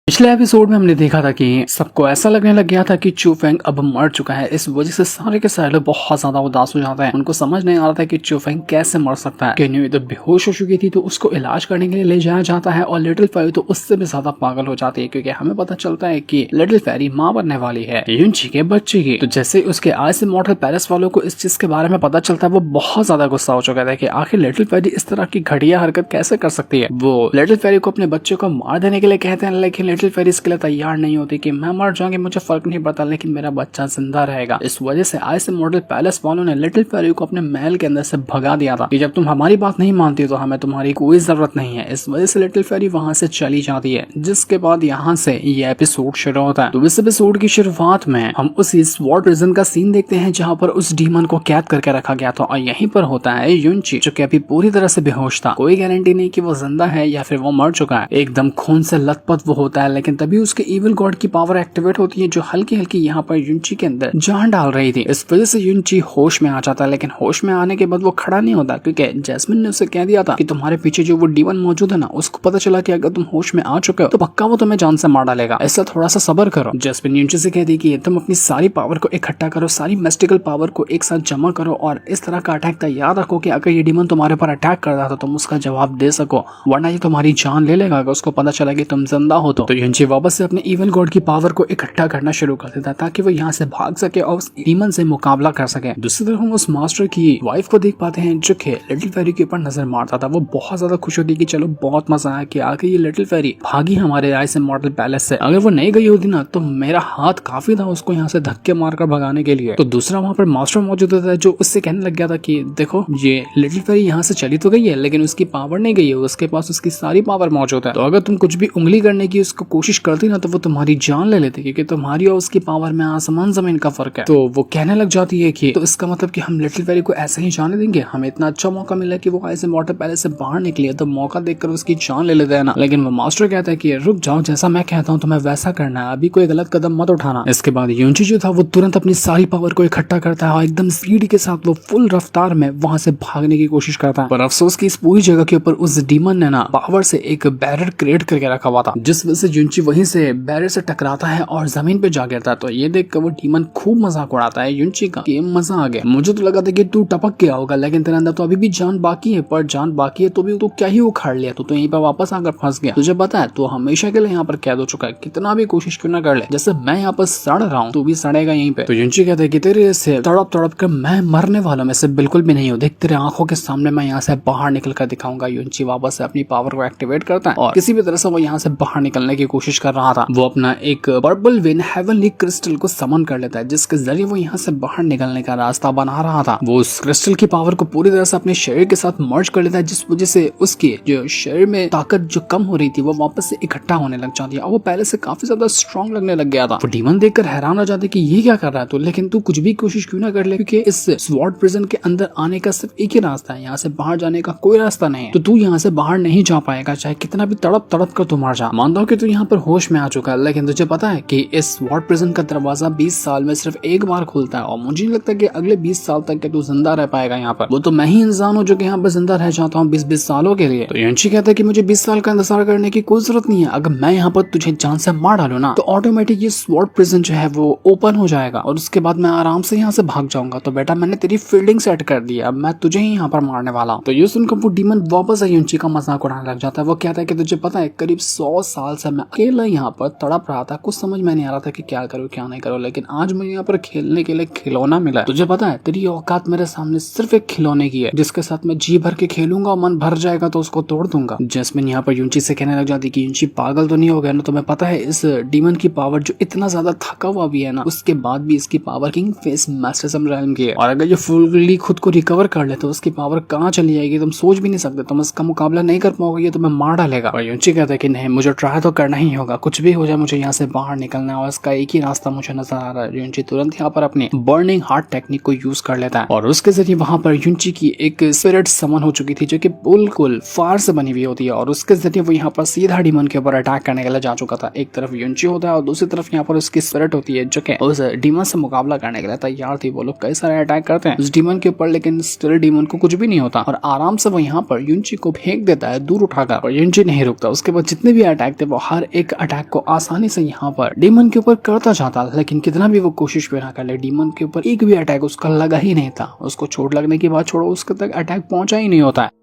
पिछले एपिसोड में हमने देखा था कि सबको ऐसा लगने लग गया था कि चू फेंग अब मर चुका है। इस वजह से सारे के सारे लोग बहुत ज्यादा उदास हो जाते हैं। उनको समझ नहीं आ रहा था कि चू फेंग कैसे मर सकता है। केन्यू इधर बेहोश हो चुकी थी तो उसको इलाज करने के लिए ले जाया जाता है और लिटिल फेरी तो उससे भी ज्यादा पागल हो जाती है क्योंकि हमें पता चलता है कि लिटिल फेरी माँ बनने वाली है युनची के बच्चे की। तो जैसे उसके आइस इमॉर्टल पैलेस वालों को इस चीज के बारे में पता चलता है वो बहुत ज्यादा गुस्सा हो चुका था कि आखिर लिटिल फेरी इस तरह की घटिया हरकत कैसे कर सकती है। वो लिटिल फेरी को अपने बच्चे को मार देने के लिए कहते हैं लेकिन लिटिल फेरी इसके लिए तैयार नहीं होती कि मैं मर जाऊंगी, मुझे फर्क नहीं पड़ता लेकिन मेरा बच्चा जिंदा रहेगा। इस वजह से आइस इमॉर्टल पैलेस वालों ने लिटिल फेरी को अपने महल के अंदर से भगा दिया था कि जब तुम हमारी बात नहीं मानती तो हमें तुम्हारी कोई जरूरत नहीं है। इस वजह से लिटिल फेरी वहां से चली जाती है जिसके बाद यहाँ से ये एपिसोड शुरू होता है। तो इस एपिसोड की शुरुआत में हम उसी स्वॉर्ड प्रिजन का सीन देखते हैं जहाँ पर उस डीमन को कैद करके रखा गया था और यहीं पर होता है युनची जो कि अभी पूरी तरह से बेहोश था। कोई गारंटी नहीं कि वो जिंदा है या फिर वो मर चुका है। एकदम खून से लथपथ वो होता है लेकिन तभी उसके इविल गॉड की पावर एक्टिवेट होती है जो हल्की हल्की यहाँ पर युनची के अंदर जान डाल रही थी। इस वजह से युनची होश में आ जाता है लेकिन होश में आने के बाद वो खड़ा नहीं होता क्योंकि जैस्मिन ने उसे कह दिया था कि तुम्हारे पीछे जो वो डीमन मौजूद है ना उसको पता चला कि अगर तुम होश में आ चुके हो तो पक्का वो तुम्हें जान से मार डालेगा, ऐसा थोड़ा सा सब्र करो। जैस्मिन युनची से कह दी कि तुम अपनी सारी पावर को इकट्ठा करो, सारी मिस्टिकल पावर को एक साथ जमा करो और इस तरह का अटैक तैयार रखो कि अगर ये डीमन तुम्हारे पर अटैक कर रहा था तुम उसका जवाब दे सको वरना ये तुम्हारी जान ले लेगा अगर उसको पता चला कि तुम जिंदा हो। तो युनची वापस से अपने इविल गॉड की पावर को इकट्ठा करना शुरू कर देता ताकि वो यहाँ से भाग सके और उस डीमन से मुकाबला कर सके। दूसरी तरफ हम उस मास्टर की वाइफ को देख पाते हैं जो कि लिटिल फेरी के ऊपर नजर मारता था। वो बहुत ज्यादा खुश होती कि चलो बहुत मजा आया कि आगे ये लिटिल फेरी भागी हमारे आइस इमॉर्टल पैलेस से। अगर वो नहीं गई होती ना तो मेरा हाथ काफी था उसको यहाँ से धक्के मारकर भगाने के लिए। तो दूसरा वहाँ पर मास्टर मौजूद था जो उससे कहने लग गया था कि देखो ये लिटिल फेरी यहाँ से चली तो गई है लेकिन उसकी पावर नहीं गई है, उसके पास उसकी सारी पावर मौजूद है। तो अगर तुम कुछ भी उंगली करने की उसको कोशिश करती ना तो वो तुम्हारी जान ले लेती क्योंकि तुम्हारी और उसकी पावर में आसमान जमीन का फर्क है। तो वो कहने लग जाती है कि तो इसका मतलब कि हम लिटिल फेरी को ऐसे ही जाने देंगे, हमें इतना अच्छा मौका मिला कि वो आइस इमॉर्टल पैलेस से बाहर निकली है तो मौका देखकर उसकी जान ले लेते हैं ना। लेकिन वो मास्टर कहता है कि रुक जाओ, जैसा मैं कहता हूँ तुम्हें वैसा करना है, अभी कोई गलत कदम मत उठाना। इसके बाद युनची जो था वो तुरंत अपनी सारी पावर को इकट्ठा करता है और एकदम स्पीड के साथ वो फुल रफ्तार में वहां से भागने की कोशिश करता है। पर अफसोस की इस पूरी जगह के ऊपर उस डीमन ने ना पावर से एक बैरियर क्रिएट करके रखा हुआ था जिस वजह से युनची वहीं से बैरियर से टकराता है और जमीन पे जा गिरता है। तो ये देखकर वो डीमन खूब मजाक उड़ाता है युनची का कि मजा आ गया, मुझे तो लगा था कि तू टपक गया होगा लेकिन तेरे अंदर तो अभी भी जान बाकी है, पर जान बाकी है तो भी तो क्या ही उखाड़ लिया, तो यहीं पर वापस आकर फंस गया। तुझे पता है तो हमेशा के लिए यहाँ पर कैद हो चुका है, कितना भी कोशिश क्यों ना कर ले, जैसे मैं यहाँ पर सड़ रहा हूँ तू भी सड़ेगा यहीं पे। तो युनची कहते हैं कि तेरे से तड़प तड़प कर मैं मरने वालों में से बिल्कुल भी नहीं हूँ, देख तेरे आंखों के सामने मैं यहाँ से बाहर निकल कर दिखाऊंगा। युनची वापस से अपनी पावर को एक्टिवेट करता है और किसी भी तरह से वो यहाँ से बाहर निकलने की कोशिश कर रहा था। वो अपना एक पर्पल विन हेवनली क्रिस्टल को समन कर लेता है जिसके जरिए वो यहाँ से बाहर निकलने का रास्ता बना रहा था। वो उस क्रिस्टल की पावर को पूरी तरह से अपने शरीर के साथ मर्ज कर लेता है जिस वजह से उसकी जो शरीर में ताकत जो कम हो रही थी वो वापस से इकट्ठा होने लग जाती है और वो पहले से काफी ज्यादा स्ट्रॉन्ग लगने लग गया था। वो डीमन देखकर हैरान हो जाते है कि ये क्या कर रहा है, तो लेकिन तू कुछ भी कोशिश क्यों ना कर ले क्योंकि इस स्वॉर्ड प्रिजन के अंदर आने का सिर्फ एक ही रास्ता है, यहाँ से बाहर जाने का कोई रास्ता नहीं है। तो तू यहाँ से बाहर नहीं जा पाएगा चाहे कितना भी तड़प तड़प कर तू मर जा। मानता हूँ कि तू यहाँ पर होश में आ चुका है लेकिन तुझे पता है कि इस स्वॉर्ड प्रिजन का दरवाजा 20 साल में सिर्फ एक बार खुलता है और मुझे नहीं लगता कि अगले 20 साल तक के तू जिंदा रह पाएगा यहाँ पर। वो तो मैं ही इंसान हूँ जो कि यहाँ पर जिंदा रह जाता हूँ 20-20 सालों के लिए। तो युनची कहता है कि मुझे 20 साल का इंतजार करने की कोई जरूरत नहीं है, अगर मैं यहाँ पर तुझे जान से मार डालू ना तो ऑटोमेटिक ये स्वॉर्ड प्रिजन जो है वो ओपन हो जाएगा और उसके बाद मैं आराम से यहाँ से भाग जाऊंगा। तो बेटा मैंने तेरी फील्डिंग सेट कर दी है, अब मैं तुझे ही यहाँ पर मारने वाला हूँ। तो ये सुनकर वो डीमन वापस युनची का मजाक उड़ाने लग जाता है। वो कहता है कि तुझे पता है करीब 100 साल से मैं अकेला यहाँ पर तड़प रहा था, कुछ समझ में नहीं आ रहा था कि क्या करूँ क्या नहीं करूँ, लेकिन आज मुझे यहाँ पर खेलने के लिए खिलौना मिला है। तुझे पता है तेरी औकात मेरे सामने सिर्फ एक खिलौने की है जिसके साथ मैं जी भर के खेलूंगा और मन भर जाएगा तो उसको तोड़ दूंगा। जैस्मिन यहाँ पर युनची से कहने लग जाती कि युनची पागल तो नहीं हो गया ना, तुम्हें पता है इस डीमन की पावर जो इतना ज्यादा थका हुआ भी है ना उसके बाद भी इसकी पावर किंग फेस मैस्टरिज्म रेल्म की है और अगर ये फुल्ली खुद को रिकवर कर ले तो उसकी पावर कहाँ चली जाएगी तुम सोच भी नहीं सकते, तुम इसका मुकाबला नहीं कर पाओगे, ये तुम्हें मार डालेगा। और युनची कहता है कि नहीं मुझे ट्राई तो करना ही होगा, कुछ भी हो जाए मुझे यहाँ से बाहर निकलना है और इसका एक ही रास्ता मुझे नजर आ रहा है। युनची तुरंत यहाँ पर अपनी बर्निंग हार्ट टेक्निक को यूज कर लेता है और उसके जरिए वहां पर युनची की एक स्पिरिट समन हो चुकी थी जो कि बिल्कुल फायर से बनी हुई होती है और उसके जरिए वो यहाँ पर सीधा डीमन के ऊपर अटैक करने के लिए जा चुका था। एक तरफ युनची होता है और दूसरी तरफ यहाँ पर उसकी स्पिरिट होती है जो कि उस डीमन से मुकाबला करने के लिए तैयार थी। वो लोग कई सारे अटैक करते हैं उस डीमन के ऊपर लेकिन स्टिल डीमन को कुछ भी नहीं होता और आराम से वो यहाँ पर युनची को फेंक देता है दूर उठाकर और युनची नहीं रुकता। उसके बाद जितने भी अटैक थे वो हर एक अटैक को आसानी से यहाँ पर डीमन के ऊपर करता जाता, लेकिन कितना भी वो कोशिश भी ना कर ले, डीमन के ऊपर एक भी अटैक उसका लगा ही नहीं था। उसको चोट लगने की बात छोड़ो, उसके तक अटैक पहुंचा ही नहीं होता है।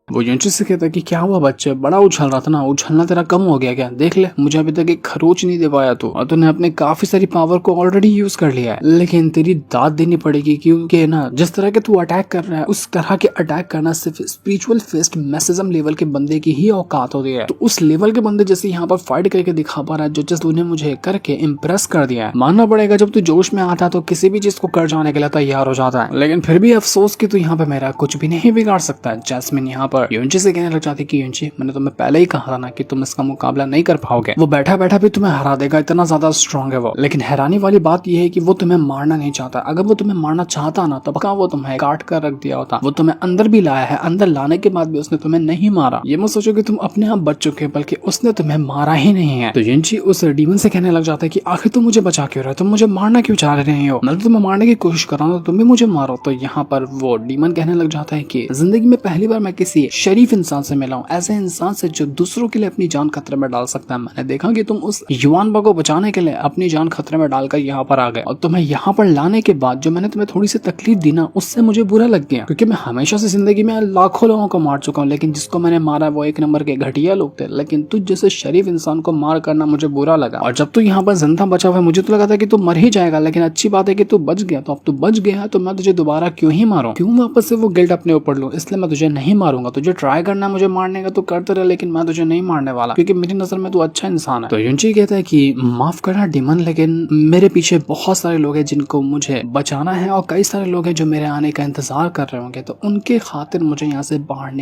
वो यूनिची से कहता है कि क्या हुआ बच्चे, बड़ा उछल रहा था ना, उछलना तेरा कम हो गया क्या? देख ले, मुझे अभी तक एक खरोच नहीं दे पाया तू, और तूने अपने काफी सारी पावर को ऑलरेडी यूज कर लिया है, लेकिन तेरी दाद देनी पड़ेगी, क्योंकि ना जिस तरह के तू अटैक कर रहा है उस तरह के अटैक करना सिर्फ स्पिरिचुअल फेस्ट मैसेजम लेवल के बंदे की ही औकात होती है। तो उस लेवल के बंदे जैसे यहाँ पर फाइट करके दिखा पा रहा है, जो जस्ट तूने मुझे करके इम्प्रेस कर दिया है। मानना पड़ेगा जब तू जोश में आता है तो किसी भी चीज को कर जाने के लिए तैयार हो जाता है, लेकिन फिर भी अफसोस कि तू यहाँ पे मेरा कुछ भी नहीं बिगाड़ सकता है। जैस्मिन यहाँ पर यूनिची से कहने लग जाती कि यूनिची, मैंने तुम्हें पहले ही कहा था ना कि तुम इसका मुकाबला नहीं कर पाओगे, वो बैठा बैठा भी तुम्हें हरा देगा, इतना ज्यादा स्ट्रांग है वो। लेकिन हैरानी वाली बात यह है कि वो तुम्हें मारना नहीं चाहता। अगर वो तुम्हें मारना चाहता ना, तब वो तुम्हें काट कर रख दिया होता। वो तुम्हें अंदर भी लाया है, अंदर लाने के बाद भी उसने तुम्हें नहीं मारा। ये मत सोचो कि तुम अपने आप बच चुके, बल्कि उसने तुम्हें मारा ही नहीं है। तो यूनिची उस डीमन से कहने लग जाता है कि आखिर तुम मुझे बचा क्यों रहे हो, तुम मुझे मारना क्यों चाह रहे हो? मैं तो तुम्हें मारने की कोशिश कर रहा हूँ, तुम भी मुझे मारो। तो यहाँ पर वो डीमन कहने लग जाता है कि जिंदगी में पहली बार मैं किसी शरीफ इंसान से मिला हूँ, ऐसे इंसान से जो दूसरों के लिए अपनी जान खतरे में डाल सकता है। मैंने देखा कि तुम उस युवान को बचाने के लिए अपनी जान खतरे में डालकर यहाँ पर आ गए, और तुम्हें यहाँ पर लाने के बाद जो मैंने तुम्हें थोड़ी सी तकलीफ दी ना, उससे मुझे बुरा लग गया, क्योंकि मैं हमेशा से जिंदगी में लाखों लोगों को मार चुका हूँ, लेकिन जिसको मैंने मारा वो एक नंबर के घटिया लोग थे। लेकिन तुझ जैसे शरीफ इंसान को मार करना मुझे बुरा लगा, और जब तू यहाँ पर जिंदा बचा हुआ है, मुझे तो लगा था कि तू मर ही जाएगा, लेकिन अच्छी बात है कि तू बच गया। तो अब तू बच गया है तो मैं तुझे दोबारा क्यों ही मारूं, क्यों वापस से वो गिल्ट अपने ऊपर लूं? इसलिए मैं तुझे नहीं मारूंगा। तुझे ट्राई करना मुझे मारने का तो करते रहे, लेकिन मैं तुझे नहीं मारने वाला, क्योंकि मेरी नजर में तू अच्छा इंसान है। तो यूनिची कहता है कि माफ करना डीमन, लेकिन मेरे पीछे बहुत सारे लोग हैं जिनको मुझे बचाना है, और कई सारे लोग हैं जो मेरे आने का इंतजार कर रहे होंगे। तो उनके खातिर मुझे यहाँ से बाहर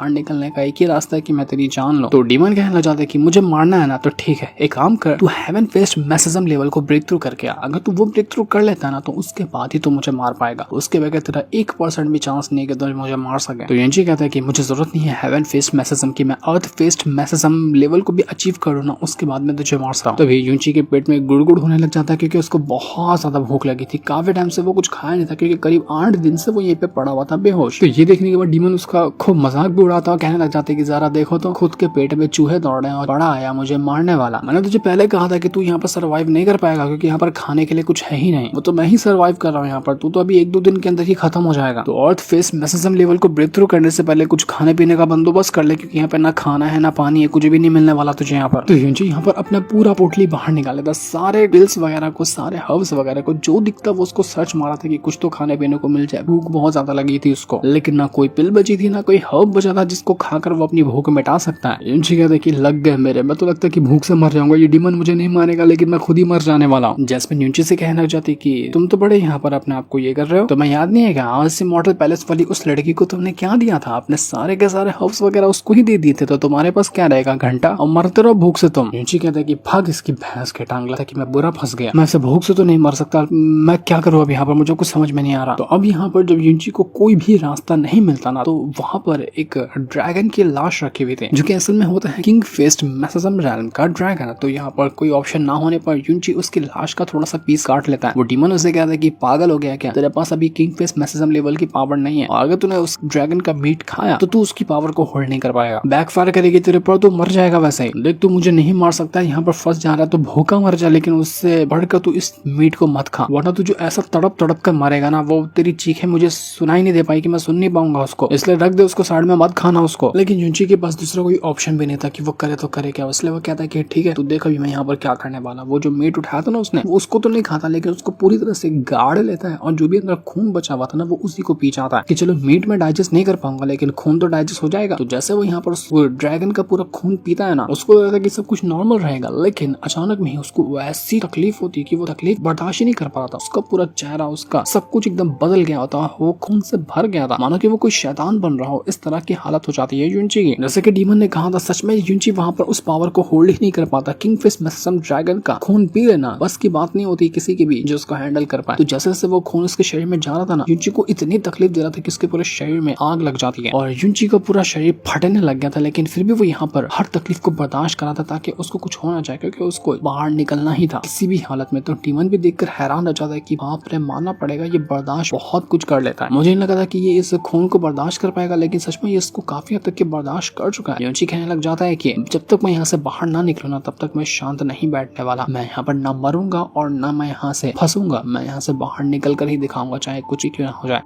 निकलने का एक ही रास्ता है कि मैं तेरी जान लूं। तो डीमन कहने लग जाता है कि मुझे मारना है ना, तो ठीक है, एक काम कर, तू हेवन फेस्ट मैसेजम लेवल को ब्रेक थ्रू करके आ। अगर तू वो ब्रेक थ्रू कर लेता है ना, तो उसके बाद ही तू मुझे मार पाएगा। उसके बगैर तेरा 1% भी चांस नहीं है कि तू मुझे मार सके। तो यूनिची कहता है कि मुझे जरूरत नहीं है हेवन फेस्ट मैसेजम की, मैं अर्थ फेस्ट मैसेजम लेवल को भी अचीव करूँ ना, उसके बाद में तुझे मार सकता हूं। तभी यूनिची के पेट में गुड़गुड़ होने लग जाता है, क्योंकि उसको बहुत ज्यादा भूख लगी थी। काफी टाइम से वो कुछ खाया नहीं था, क्योंकि करीब 8 दिन से वो यहीं पे पड़ा हुआ था बेहोश। तो ये देखने के बाद डीमन उसका खूब मजाक भी उड़ाता है, कहने लग जाते कि जरा देखो तो खुद के पेट में चूहे दौड़ रहे हैं और बड़ा आया मुझे मारने वाला। मैंने तुझे पहले कहा था कि तू यहाँ पर सर्वाइव नहीं कर पाएगा, क्योंकि यहाँ पर खाने के लिए कुछ है ही नहीं। वो तो मैं ही सर्वाइव कर रहा हूँ यहाँ पर, तू तो अभी 1-2 दिन के अंदर ही खत्म हो जाएगा। तो अर्थ फेस्ट मैसेजम लेवल को ब्रेक थ्रू करने से पहले कुछ खाने पीने का बंदोबस्त कर ले, क्योंकि यहाँ पे ना खाना है ना पानी है, कुछ भी नहीं मिलने वाला तुझे यहाँ पर। तो यूनिची यहाँ पर अपना पूरा पोटली बाहर निकाल लेता, सारे पिल्स वगैरह को, सारे हर्ब्स वगैरह को, जो दिखता वो उसको सर्च मारा था कि कुछ तो खाने पीने को मिल जाए। भूख बहुत ज्यादा लगी थी उसको, लेकिन ना कोई पिल बची थी ना कोई हर्ब बचा था जिसको खाकर वो अपनी भूख मिटा सकता है। यूनिची कहता है कि लग गए मेरे, मैं तो लगता है कि भूख से मर जाऊंगा, ये डीमन मुझे नहीं मारेगा, लेकिन मैं खुद ही मर जाने वाला हूँ। जैस्मिन यूनिची से कहने लग जाती कि तुम तो बड़े यहाँ पर अपने आप को ये कर रहे हो, तो मैं याद नहीं है क्या आज से मॉडल पैलेस वाली उस लड़की को तुमने क्या दिया था? अपने सारे के सारे हर्ब्स वगैरह उसको ही दे दिए थे, तो तुम्हारे पास क्या रहेगा? घंटा, और मरते रहो भूख से तुम। यूनिची कहता है कि भाग इसकी भैंस के टांग था कि मैं बुरा फंस गया, मैं ऐसे भूख से तो नहीं मर सकता, मैं क्या करूँ अब यहाँ पर, मुझे कुछ समझ में नहीं आ रहा। तो अब यहाँ पर जब यूनिची को कोई भी रास्ता नहीं मिलता ना, तो वहां पर एक ड्रैगन की लाश रखी हुई थी, जो कि असल में होता है किंग फेस्ट मैसेजम रैल्म का ड्रैगन। तो यहाँ पर कोई ऑप्शन ना होने पर यूनिची उसकी लाश का थोड़ा सा पीस काट लेता है। वो डीमन उसे कहता है कि पागल हो गया क्या, तेरे पास अभी किंग फेस्ट मैसेजम लेवल की पावर नहीं है, और अगर तूने उस ड्रैगन का मीट खाया तो तू उसकी पावर को होल्ड नहीं कर पाएगा, बैकफायर करेगी तेरे पर, तो मर जाएगा वैसे ही। देख तू मुझे नहीं मार सकता, यहाँ पर फंस जा रहा है तो भूखा मर जा, लेकिन उससे बढ़कर तू इस मीट को मत खा, वरना तू जो ऐसा तड़प तड़प कर मरेगा ना, वो तेरी चीखें मुझे सुनाई नहीं दे पाई कि मैं सुन नहीं पाऊंगा उसको, इसलिए रख दे उसको साइड में, मत खाना उसको। लेकिन यूनिची के पास दूसरा कोई ऑप्शन भी नहीं था कि वो करे तो करे क्या, इसलिए वो कहता है कि ठीक है तू देख अभी मैं यहाँ पर क्या करने वाला। वो जो मीट उठाया था ना उसने, उसको तो नहीं खाता, लेकिन उसको पूरी तरह से गाड़ लेता है, और जो भी अंदर खून बचा हुआ था ना, वो उसी को पी जाता है कि चलो मीट में डाइजेस्ट नहीं कर पाऊंगा, लेकिन खून तो डाइजेस्ट हो जाएगा। तो जैसे वो यहाँ पर ड्रैगन का पूरा खून पीता है ना, उसको लगता है कि सब कुछ नॉर्मल रहेगा, लेकिन अचानक में ही उसको ऐसी तकलीफ होती है कि वो तकलीफ बर्दाश्त ही नहीं कर पा रहा था। उसका पूरा चेहरा, उसका सब कुछ एकदम बदल गया होता, वो खून से भर गया था, मानो कि वो कोई शैतान बन रहा हो। इस तरह की हालत हो जाती है यूनिची की। जैसे कि डीमन ने कहा था, सच में यूनिची वहां पर उस पावर को होल्ड ही नहीं कर पाता। किंग फेस्ट मैसेजम ड्रैगन का खून पी लेना बस की बात नहीं होती किसी की भी जो उसको हैंडल कर पाए। तो जैसे जैसे वो खून उसके शरीर में जा रहा था ना, यूनिची को इतनी तकलीफ दे रहा था कि उसके पूरे शरीर में आग लग जाती है, और पर युनची का पूरा शरीर फटने लग गया था, लेकिन फिर भी वो यहाँ पर हर तकलीफ को बर्दाश्त करा था ताकि उसको कुछ होना चाहिए, क्योंकि उसको बाहर निकलना ही था किसी भी हालत में। तो डीमन भी देखकर हैरान हो जाता है कि बाप रे, मानना पड़ेगा ये बर्दाश्त बहुत कुछ कर लेता है। मुझे नहीं लगा था कि ये इस खून को बर्दाश्त कर पाएगा, लेकिन सच में ये इसको काफी हद तक के बर्दाश्त कर चुका है। युनची कहने लग जाता है कि जब तक मैं यहाँ से बाहर ना निकलूं ना, तब तक मैं शांत नहीं बैठने वाला। मैं यहाँ पर ना मरूंगा और ना मैं यहाँ से फंसूंगा। मैं यहाँ से बाहर निकल कर ही दिखाऊंगा, चाहे कुछ ही क्यों ना हो जाए।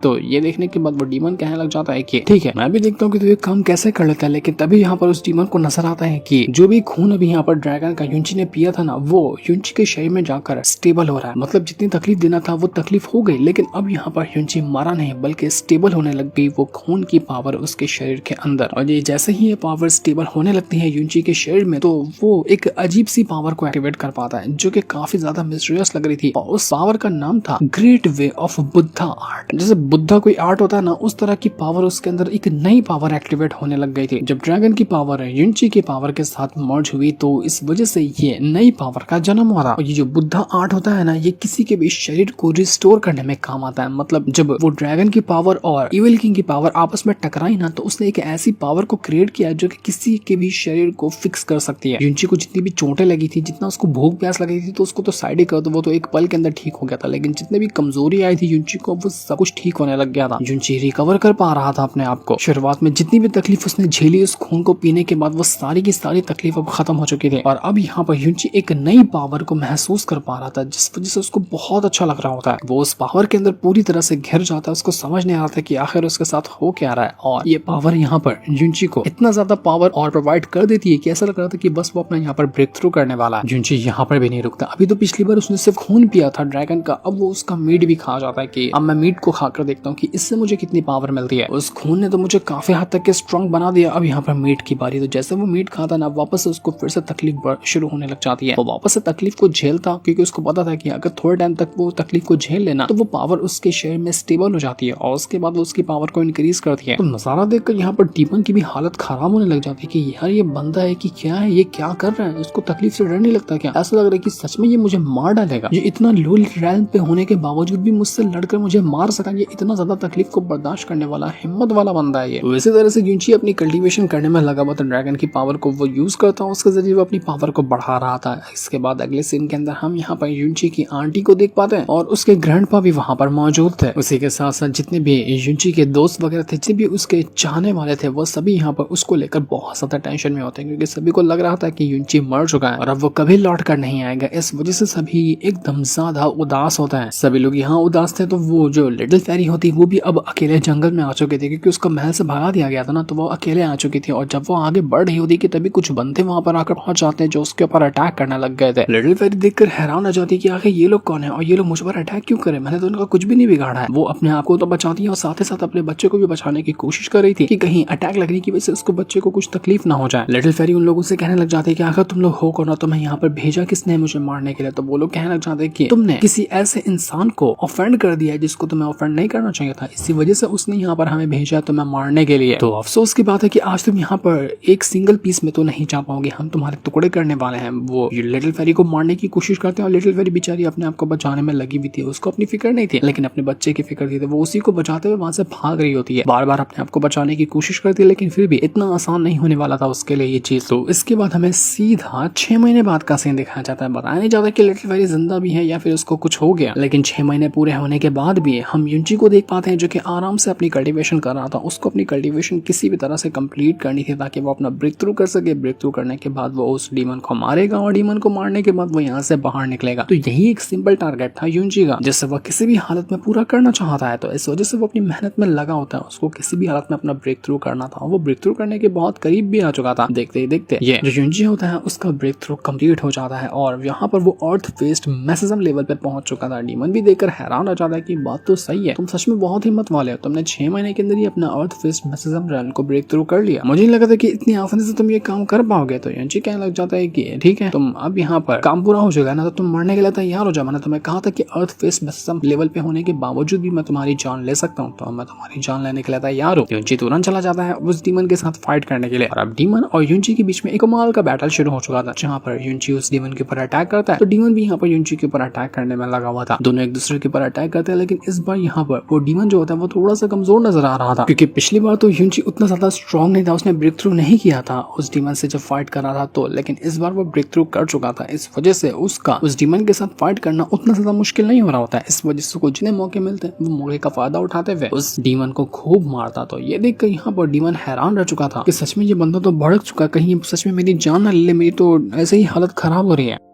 तो ये देखने के बाद वो डीमन कहने लग जाता है कि ठीक है, मैं भी देखता हूँ कि तू ये काम कैसे कर लेता है। लेकिन तभी यहाँ पर उस डीमन को नजर आता है कि जो भी खून अभी यहाँ पर ड्रैगन का युनची ने पिया था ना, वो युनची के शरीर में जाकर स्टेबल हो रहा है। मतलब जितनी तकलीफ देना था वो तकलीफ हो गई, लेकिन अब यहाँ पर युनची मारा नहीं बल्कि स्टेबल होने लग गई वो खून की पावर उसके शरीर के अंदर। और ये जैसे ही ये पावर स्टेबल होने लगती है युनची के शरीर में, तो वो एक अजीब सी पावर को एक्टिवेट कर पाता है, जो कि काफी ज्यादा मिस्टीरियस लग रही थी। और उस पावर का नाम था great way of Buddha art. जैसे बुद्धा कोई आर्ट होता है ना, उस तरह की पावर उसके अंदर एक नई पावर एक्टिवेट होने लग गई थी। जब ड्रैगन की पावर युनची की पावर के साथ मर्ज हुई, तो इस वजह से ये नई पावर का जन्म हुआ। और ये जो बुद्धा आर्ट होता है ना, ये किसी के भी शरीर को रिस्टोर करने में काम आता है। मतलब जब वो ड्रैगन की पावर और इविल किंग की पावर आपस में टकराई ना, तो उसने एक ऐसी पावर को क्रिएट किया जो कि किसी के भी शरीर को फिक्स कर सकती है। युनची को जितनी भी चोटें लगी थी, जितना उसको भूख प्यास लगी थी, तो उसको तो साइड ही कर दो, वो तो एक पल के अंदर ठीक हो गया था। लेकिन जितने भी कमजोरी आई थी युनची को, वो सब कुछ ठीक होने लग गया था। युनची रिकवर कर पा रहा था अपने आप को। शुरुआत में जितनी भी तकलीफ उसने झेली उस खून को पीने के बाद, वो सारी की सारी तकलीफ अब खत्म हो चुकी थी। और अब यहाँ पर युनची एक नई पावर को महसूस कर पा रहा था, जिस वजह से उसको बहुत अच्छा लग रहा होता है। वो उस पावर के अंदर पूरी तरह से घिर जाता है। उसको समझ नहीं आ रहा था कि आखिर उसके साथ हो क्या रहा है। और ये पावर यहाँ पर युनची को इतना ज्यादा पावर और प्रोवाइड कर देती है कि ऐसा लग रहा था कि बस वो अपना यहाँ पर ब्रेक थ्रू करने वाला है। युनची यहाँ पर भी नहीं रुकता। अभी तो पिछली बार उसने सिर्फ खून पिया था ड्रैगन का, अब वो उसका मीट भी खा जाता है कि अब मैं मीट को खाकर देखता हूँ कि इससे मुझे कितनी पावर मिलती है। उस खून ने तो मुझे काफी हद तक के स्ट्रॉन्ग बना दिया। अब यहाँ पर मीट की बारी। तो जैसे वो मीट खाता ना, वापस से उसको फिर से तकलीफ शुरू होने लग जाती है। वो वापस से तकलीफ को झेलता, क्योंकि उसको पता था कि अगर थोड़े टाइम तक वो तकलीफ को झेल लेना, तो वो पावर उसके शरीर में स्टेबल हो जाती है और उसके बाद वो उसकी पावर को इंक्रीज करती है। तो नजारा देखकर यहाँ पर डीमन की भी हालत खराब होने लग जाती है कि यार ये बंदा है कि क्या है, ये क्या कर रहा है, इसको तकलीफ से डर नहीं लगता क्या? ऐसा लग रहा है कि सच में ये मुझे मार डालेगा। ये इतना लो रैंक पे होने के बावजूद भी मुझसे लड़कर मुझे मार सका। ये इतना ज्यादा तकलीफ को बर्दाश्त करने वाला हिम्मत वाला बंदा है ये। तो इसी तरह से युनची अपनी कल्टीवेशन करने में लगा हुआ था। ड्रैगन की पावर को वो यूज करता है, उसके जरिए वो अपनी पावर को बढ़ा रहा था। इसके बाद अगले सीन के अंदर हम यहाँ पर युनची की आंटी को देख पाते हैं और उसके ग्रैंडपा भी वहाँ पर मौजूद थे। उसी के साथ साथ जितने भी युनची के दोस्त वगैरह थे, जितने भी उसके चाहने वाले थे, वो सभी यहाँ पर उसको लेकर बहुत ज्यादा टेंशन में होते हैं, क्योंकि सभी को लग रहा था कि युनची मर चुका है और अब वो कभी लौट कर नहीं आएगा। इस वजह से सभी एकदम ज्यादा उदास होता है। सभी लोग यहाँ उदास थे। तो वो जो लिटिल फेरी होती वो भी अब अकेले जंगल में आ चुके थे, क्योंकि उसको महल से भगा दिया गया था ना, तो वो अकेले आ चुकी थी। और जब वो आगे बढ़ रही होती कि तभी कुछ बंदे वहां पर आकर पहुंच जाते हैं जो उसके ऊपर अटैक करने लग गए थे। लिटिल फेरी देखकर हैरान हो जाती है कि आखिर ये लोग कौन है और ये लोग मुझ पर अटैक क्यों करे, मैंने तो उनका कुछ भी नहीं बिगाड़ा है। वो अपने आप को तो बचाती है और साथ ही साथ अपने बच्चे को भी बचाने की कोशिश कर रही थी कि कहीं अटैक लगने की वजह से उसको बच्चे को कुछ तकलीफ ना हो जाए। लिटिल फेरी उन लोगों से कहने लग जाती है कि आखिर तुम लोग हो कौन, तुम्हें यहाँ पर भेजा किसने मुझे मारने के लिए? तो वो लोग कहने लग जाते हैं कि तुमने किसी ऐसे इंसान को ऑफेंड कर दिया है जिसको तुम्हें ऑफेंड नहीं करना चाहिए था, इसी वजह से उसने यहाँ पर हमें भेजा तुम्हें मारने के लिए। तो अफसोस की बात है कि आज तुम यहाँ पर एक सिंगल पीस में तो नहीं जा पाओगे, हम तुम्हारे टुकड़े करने वाले हैं। वो लिटिल फेरी को मारने की कोशिश करते हैं और लिटिल फेरी बेचारी अपने आप को बचाने में लगी हुई थी। उसको अपनी फिक्र नहीं थी, लेकिन अपने बच्चे की फिक्र थी। वो उसी को बचाते हुए वहां से भाग रही होती है, बार बार अपने आप को बचाने की कोशिश करती है, लेकिन फिर भी इतना आसान नहीं होने वाला था उसके लिए ये चीज। तो इसके बाद हमें सीधा 6 महीने बाद का सीन दिखाया जाता है। बताया नहीं जाता कि लिटिल फेरी जिंदा भी है या फिर उसको कुछ हो गया, लेकिन 6 महीने पूरे होने के बाद भी हम युनची को देख पाते हैं जो कि आराम से अपनी कल्टीवेशन कर रहा था। उसको अपनी कल्टीवेशन किसी भी तरह से कंप्लीट करनी थी ताकि वो अपना ब्रेक थ्रू कर सके। ब्रेक थ्रू करने के बाद वो उस डीमन को मारेगा और डीमन को मारने के बाद वो यहाँ से बाहर निकलेगा। तो यही एक सिंपल टारगेट था युनची का, जिससे वो किसी भी हालत में पूरा करना चाहता है। तो इस वजह से वो अपनी मेहनत में लगा होता है। उसको किसी भी हालत में अपना ब्रेक थ्रू करना था। वो ब्रेक थ्रू करने के बहुत करीब भी आ चुका था। देखते ही देखते ये जो युनची होता है उसका ब्रेक थ्रू कंप्लीट हो जाता है और यहाँ पर वो अर्थ बेस्ड मैसेजम लेवल पे पहुंच चुका था। डीमन भी देखकर हैरान हो जाता है कि बात तो सही है, तुम सच में बहुत हिम्मत वाले हो, तुमने 6 महीने के अंदर ही अपना अर्थ बेस्ड मैसेजम रन को ब्रेक थ्रू कर लिया। मुझे नहीं लगा था कि इतनी आसानी से तुम ये काम कर पाओगे। तो युनची कहने लग जाता है कि ठीक है, तुम अब यहाँ पर काम पूरा हो चुका है ना, तो तुम मरने के लिए तैयार हो जाओ। मैंने तुम्हें कहा था कि अर्थ बेस्ड मैसेजम लेवल पे होने के बावजूद भी मैं तुम्हारी जान ले सकता हूँ, तो मैं तुम्हारी जान लेने के लिए तैयार हूँ। युनची तुरंत चला जाता है उस डीमन के साथ फाइट करने के लिए। और अब डीमन और युनची के बीच में एक कमाल का बैटल शुरू हो चुका था, जहाँ पर युनची उस डीमन के ऊपर अटैक करता है तो डीमन भी यहाँ पर युनची के ऊपर अटैक करने में लगा हुआ था। दोनों एक दूसरे के ऊपर अटैक करते हैं, लेकिन इस बार यहाँ पर पर वो डीमन जो होता है वो थोड़ा सा कमजोर नजर आ रहा था, क्योंकि पिछली बार तो युनची उतना ज्यादा स्ट्रॉन्ग नहीं था, उसने ब्रेक थ्रू नहीं किया था उस डीमन से जब फाइट कर रहा था तो, लेकिन इस बार वो ब्रेक थ्रू कर चुका था। इस वजह से उसका उस डीमन के साथ फाइट करना उतना ज्यादा मुश्किल नहीं हो रहा होता है। इस वजह से जितने मौके मिलते हैं वो मौके का फायदा उठाते हुए उस डीमन को खूब मारता। तो ये देख कर यहाँ पर डीमन हैरान रह चुका था कि सच में ये बंदा तो भड़क चुका, कहीं सच में मेरी जान न ले, मेरी तो ऐसे ही हालत खराब हो रही है।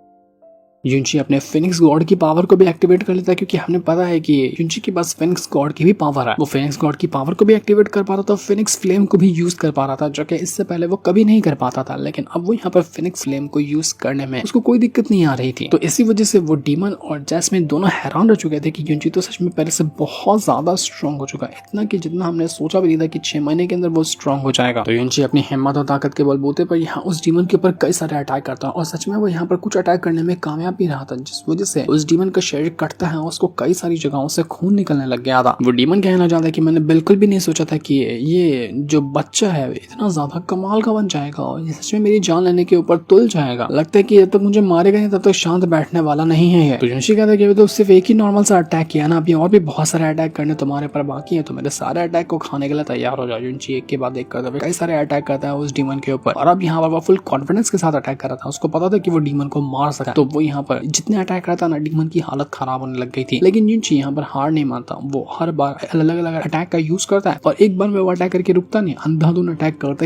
युनची अपने फिनिक्स गॉड की पावर को भी एक्टिवेट कर लेता है, क्योंकि हमें पता है कि युनची के पास फिनिक्स गॉड की भी पावर है। वो फिनिक्स गॉड की पावर को भी एक्टिवेट कर पा रहा था, फिनिक्स फ्लेम को भी यूज कर पा रहा था, जो कि इससे पहले वो कभी नहीं कर पाता था। लेकिन अब वो यहाँ पर फिनिक्स फ्लेम को यूज करने में उसको कोई दिक्कत नहीं आ रही थी। तो इसी वजह से वो डीमन और जैस्मिन दोनों हैरान रह चुके थे कि युनची तो सच में पहले से बहुत ज्यादा स्ट्रॉन्ग हो चुका है, इतना कि जितना हमने सोचा भी नहीं था कि 6 महीने के अंदर वो स्ट्रॉन्ग हो जाएगा। तो युनची अपनी हिम्मत और ताकत के बलबूते पर यहाँ उस डीमन के ऊपर कई सारे अटैक करता है और सच में वो यहाँ पर कुछ अटैक करने में कामयाब भी रहा था, जिस वजह से उस डीमन का शरीर कटता है, उसको कई सारी जगहों से खून निकलने लग गया था। वो डीमन कहना चाहता है कि मैंने बिल्कुल भी नहीं सोचा था कि ये जो बच्चा है इतना ज्यादा कमाल का बन जाएगा और ये सच में मेरी जान लेने के ऊपर तुल जाएगा। लगता है कि जब तक मुझे मारेगा नहीं तब तक शांत बैठने वाला नहीं है ये। तो युनची कहता है कि तो सिर्फ एक ही नॉर्मल सा अटैक किया ना, अभी और भी बहुत सारे अटैक करने तुम्हारे पर बाकी है, तो मेरे सारे अटैक को खाने के लिए तैयार हो जाओ। युनची एक के बाद एक करता है कई सारे अटैक करता है उस डीमन के ऊपर, और अब यहाँ पर वो फुल कॉन्फिडेंस के साथ अटैक कर रहा था। उसको पता था कि वो डीमन को मार सका, तो वो यहाँ पर जितने अटैक करता ना डीमन की हालत खराब होने लग गई थी। लेकिन युनची यहाँ पर हार नहीं मानता, वो हर बार अलग अलग अटैक का यूज करता है और एक बार में वो अटैक करके रुकता नहीं, अंधाधुन अटैक करता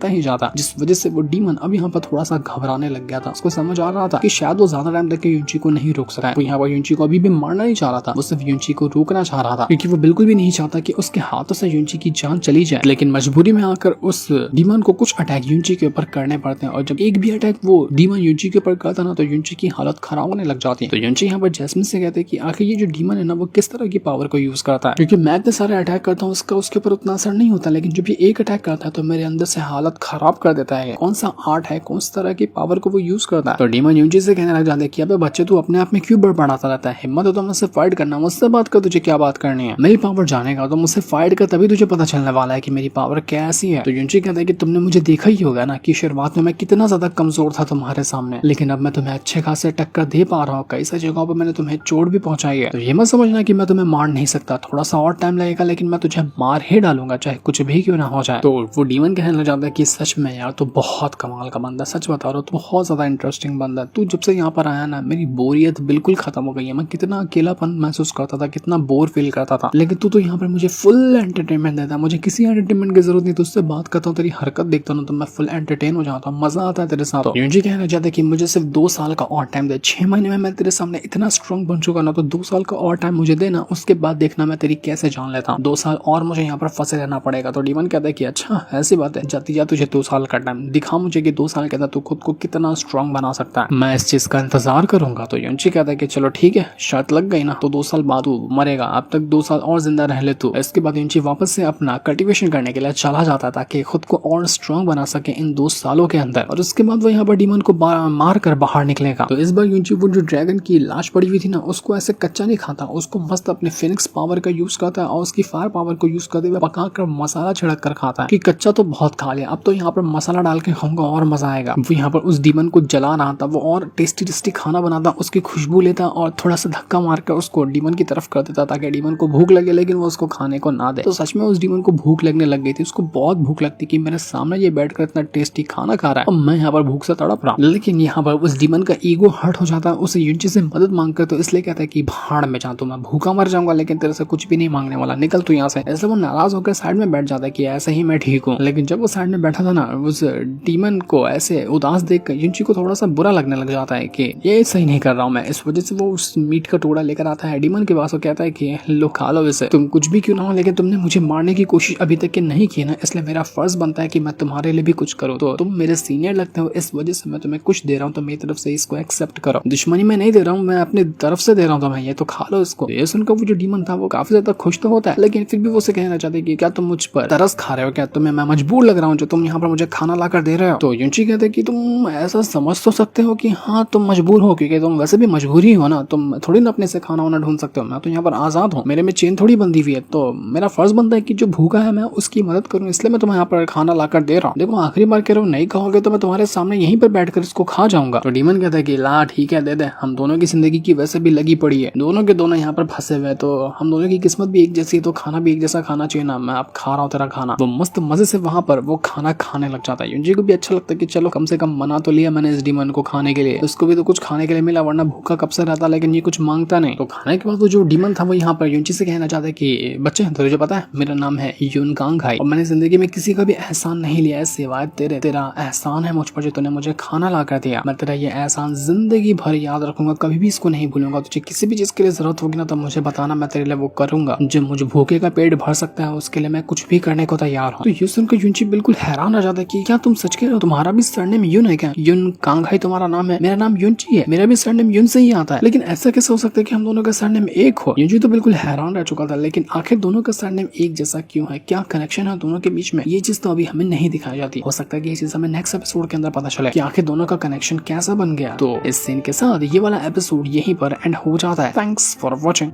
ही जाता, जिस वजह से वो डीमन अब यहाँ पर थोड़ा सा घबराने लग गया था। उसको समझ आ रहा था कि शायद वो ज्यादा टाइम तक युनची को नहीं रोक सका है। वो यहाँ पर युनची को अभी भी मारना नहीं चाह रहा था, वो सिर्फ युनची को रोकना चाह रहा था, क्योंकि वो बिल्कुल भी नहीं चाहता कि उसके हाथों से युनची की जान चली जाए। लेकिन मजबूरी में आकर उस डीमन को कुछ अटैक युनची के ऊपर करने पड़ते हैं, और जब एक भी अटैक वो डीमन युनची के ऊपर करता ना तो युनची की हालत खराब होने लग जाती है। तो युनची यहाँ पर जैस्मिन से कहते हैं कि आखिर ये जो डीमन है ना वो किस तरह की पावर को यूज करता है, क्योंकि मैं इतने सारे अटैक करता हूँ उसका उसके ऊपर उतना असर नहीं होता, लेकिन जब ये एक अटैक करता है तो मेरे अंदर से हालत खराब कर देता है। कौन सा आर्ट है, कौन सी तरह की पावर को वो यूज करता है। तो डीमन युनची से कहने लग जाते हैं कि अबे बच्चे तू अपने आप में क्यों बड़बड़ाता रहता है, हिम्मत हो तो मुझसे फाइट करना, मुझसे बात कर, तुझे क्या बात करनी है, मेरी पावर जानेगा तो मुझसे फाइट कर, तभी तुझे पता चलने वाला है कि मेरी पावर कैसी है। तो युनची कहता है कि तुमने मुझे देखा ही होगा ना कि शुरुआत में मैं कितना ज्यादा कमजोर था तुम्हारे सामने, लेकिन अब मैं तुम्हें अच्छे खासे टक्कर दे पा रहा हूँ, कई सारी जगहों पर मैंने तुम्हें चोट भी पहुंचाई है। तो ये मत समझना कि मैं तुम्हें मार नहीं सकता, थोड़ा सा और टाइम लगेगा लेकिन मैं तुझे मार ही डालूंगा, चाहे कुछ भी क्यों ना हो जाए। तो वो डीमन कहने लग जाता है कि सच में यार तो बहुत कमाल का बंदा, सच बता रहा हूँ तो बहुत ज्यादा इंटरेस्टिंग बंदा। तू जब से यहाँ पर आया ना मेरी बोरियत बिल्कुल खत्म हो गई है, मैं कितना अकेलापन महसूस करता था, कितना बोर फील करता था, लेकिन तू तो यहाँ पर मुझे फुल एंटरटेनमेंट देता है, मुझे किसी एंटरटेनमेंट की जरूरत नहीं, तुझसे बात करता हूँ, तेरी हरकत देखता हूँ तो मैं फुल एंटरटेन हो जाता हूँ, मजा आता है तेरे साथ। युनची कहना चाहता है कि मुझे सिर्फ 2 साल का और टाइम दे, 6 महीने में मैं तेरे सामने इतना स्ट्रॉन्ग बन चुका ना, तो 2 साल का और टाइम मुझे देना, उसके बाद देखना मैं तेरी कैसे जान लेता हूँ, 2 साल और मुझे यहाँ पर फंसे रहना पड़ेगा। तो डीमन कहता है कि अच्छा ऐसी बात है, जाती जा तुझे 2 साल का टाइम दिखा मुझे कि 2 साल के अंदर तू खुद को कितना स्ट्रॉन्ग बना सकता है, मैं इस चीज का इंतजार करूंगा। तो युनची कहता है कि चलो ठीक है, शर्त लग गई ना, तो 2 साल बाद वो मरेगा, अब तक 2 साल और जिंदा रह ले तू। इसके बाद युनची वापस से अपना कल्टीवेशन करने के लिए चला जाता ताकि खुद को और स्ट्रॉन्ग बना सके इन 2 सालों के अंदर, और उसके बाद वो यहाँ पर डीमन को मार कर बाहर निकलेगा। तो इस बार युनची वो जो ड्रैगन की लाश पड़ी हुई थी ना उसको ऐसे कच्चा नहीं खाता, उसको मस्त अपने फिनिक्स पावर का यूज करता है और उसकी फायर पावर को यूज करते हुए पका कर मसाला छिड़क कर खाता है कि कच्चा तो बहुत खा लिया, अब तो यहाँ पर मसाला डाल के खाऊंगा और मजा आएगा। वो यहाँ पर उस डीमन को जला रहा था, वो और टेस्टी खाना बनाता, उसकी खुशबू लेता और थोड़ा सा धक्का मारकर उसको डीमन की तरफ कर देता ताकि डीमन को भूख लगे लेकिन वो उसको खाने को ना दे। तो सच में उस डीमन को भूख लगने लग गई थी, उसको बहुत भूख लगती कि मेरे सामने ये बैठकर इतना टेस्टी खाना खा रहा है और मैं यहाँ पर भूख से तड़प रहा। लेकिन यहाँ पर उस डीमन का ईगो हर्ट हो जाता है, उसे युनची से मदद मांगकर, तो इसलिए कहता है कि भाड़ में जा, तो मैं भूखा मर जाऊंगा लेकिन तेरे से कुछ भी नहीं मांगने वाला, निकल तू यहाँ से। ऐसे वो नाराज होकर साइड में बैठ जाता है कि ऐसे ही मैं ठीक हूँ। लेकिन जब वो साइड में बैठा था ना उस डीमन को ऐसे उदास देखकर युनची को थोड़ा सा बुरा लगने लग जाता है कि ये सही नहीं कर रहा हूँ मैं। इस वजह से वो उस मीट का टुकड़ा लेकर आता है डीमन के पास और कहता है कि लो खा लो इसे, तुम कुछ भी क्यों ना हो लेकिन तुमने मुझे मारने की कोशिश अभी तक के नहीं की ना, इसलिए मेरा फर्ज बनता है कि मैं तुम्हारे लिए भी कुछ करूँ। तो तुम मेरे सीनियर लगते हो, इस वजह से मैं तुम्हें कुछ दे रहा हूँ, तो मेरी तरफ से इसको एक्सेप्ट करो। दुश्मनी में नहीं दे रहा हूँ, मैं अपनी तरफ से दे रहा हूँ तुम्हें, ये तो खा लो इसको। ये सुनकर वो जो डीमन था वो काफी ज्यादा खुश तो होता है, लेकिन फिर भी वो उसे कहना चाहते कि क्या तुम मुझ पर तरस खा रहे हो, क्या तुम्हें मैं मजबूर लग रहा हूँ जो तुम यहाँ पर मुझे खाना ला कर दे रहे हो। तो युनची कहते कि तुम ऐसा समझ तो सकते हो कि हाँ तुम मजबूर हो, क्योंकि तुम वैसे भी मजबूरी हो ना, तुम थोड़ी ना अपने से खाना वाना ढूंढ सकते हो, मैं तो यहाँ पर आजाद हूँ, मेरे में चेन थोड़ी बंधी हुई है, तो मेरा फर्ज बनता है कि जो भूखा है मैं उसकी मदद करूँ, इसलिए मैं तुम्हें यहाँ पर खाना ला कर दे रहा हूँ। देखो आखिरी बार कह रहा हूँ, नहीं कहोगे तो मैं तुम्हारे सामने यहीं पर बैठकर इसको खा जाऊंगा। तो डीमन कहता है कि ला ठीक है दे दे, हम दोनों की जिंदगी की वैसे भी लगी पड़ी है, दोनों के दोनों यहाँ पर फंसे हुए, तो हम दोनों की किस्मत भी एक जैसी है, तो खाना भी एक जैसा खाना चाहिए ना, मैं अब खा रहा हूँ तेरा खाना। वो मस्त मजे से वहाँ पर वो खाना खाने लग जाता है। युनजी को भी अच्छा लगता है कि चलो कम से कम मना तो लिया मैंने इस डीमन को खाने के लिए, उसको भी तो कुछ खाने के लिए मिला, वरना भूखा कब से रहता, लेकिन ये कुछ मांगता नहीं। तो खाने के बाद वो जो डीमन था वो यहाँ पर युनजी से कहना चाहता है कि बच्चे तुझे पता है मेरा नाम है यूनकांग हाई, और मैंने जिंदगी में किसी का भी एहसान नहीं लिया है सिवाय तेरे, तेरा एहसान है मुझ पर जो तूने मुझे खाना ला कर दिया, मैं तेरा ये एहसान जिंदगी भर याद रखूंगा, कभी भी इसको नहीं भूलूंगा। तुझे किसी भी चीज के लिए जरूरत होगी ना तो मुझे बताना, मैं तेरे लिए वो करूंगा, जो मुझे भूखे का पेट भर सकता है उसके लिए मैं कुछ भी करने को तैयार हूँ। तो ये सुनकर युनजी बिल्कुल हैरान हो जाता है कि क्या तुम सच कह रहे हो, तुम्हारा भी सरनेम युन है क्या? युन कांगहाई तुम्हारा नाम है, मेरा नाम युनजी है, मेरा भी सरनेम युन से ही आता है, लेकिन ऐसा कैसे हो सकता है कि हम दोनों का सरनेम एक हो? युनजी तो बिल्कुल हैरान रह चुका था, लेकिन आखिर दोनों का सरनेम एक जैसा क्यों है, क्या कनेक्शन है दोनों के बीच में, ये चीज तो अभी हमें नहीं दिखाई जाती। हो सकता है कि ये चीज हमें नेक्स्ट एपिसोड के अंदर पता चले कि आखिर दोनों का कनेक्शन कैसा बन गया। तो इस सीन के साथ ये वाला एपिसोड यहीं पर एंड हो जाता है। Thanks for watching.